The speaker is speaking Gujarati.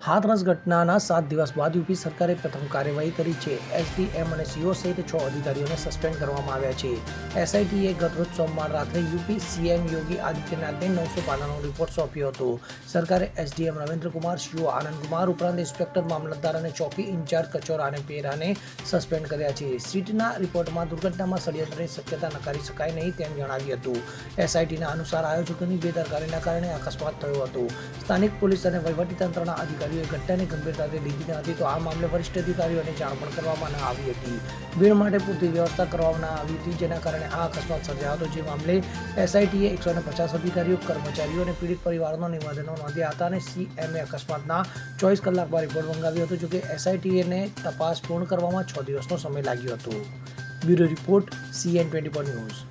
હાથરસ ઘટનાના 7 દિવસ બાદ યુપી સરકારે પ્રથમ કાર્યવાહી કરી છે. એસડીએમ અને સીઓ સહિત 6 અધિકારીઓને સસ્પેન્ડ કરવામાં આવ્યા છે. એસઆઈટીએ ગતરોજ સોમવાર રાત્રે યુપી સીએમ યોગી આદિત્યનાથને 900 પાનાનો રિપોર્ટ સોંપ્યો હતો. સરકારે એસડીએમ રવિન્દ્રકુમાર, સીઓ આનંદકુમાર ઉપરાંત ઇન્સ્પેક્ટર, મામલતદાર અને ચોકી ઇન્ચાર્જ કચોરા અને પેરાને સસ્પેન્ડ કર્યા છે. સીટના રિપોર્ટમાં દુર્ઘટનામાં ષડયંત્રની શક્યતા નકારી શકાય નહીં તેમ જણાવ્યું હતું. એસઆઈટીના અનુસાર આયોજકોની બેદરકારીના કારણે અકસ્માત થયો હતો. સ્થાનિક પોલીસ અને વહીવટીતંત્રના અધિકારીઓએ ઘટનાની ગંભીરતાથી લીધી ન હતી તો આ મામલે વરિષ્ઠ અધિકારીઓને જાણ પણ કરવામાં ન આવી હતી. ભીડ માટે પૂરતી વ્યવસ્થા કરવામાં ન આવી હતી, જેના કારણે આ અકસ્માત સર્જાયો હતો. જે મામલે એસઆઈટીએ 150 અધિકારીઓ, કર્મચારીઓ અને પીડિત પરિવારોના નિવેદનો નોંધ્યા હતા અને સીએમએ અકસ્માતના 24 કલાકમાં રિપોર્ટ મંગાવ્યો હતો. જોકે એસઆઈટીને તપાસ પૂર્ણ કરવામાં 6 દિવસનો સમય લાગ્યો હતો. Bureau report, CN24 news.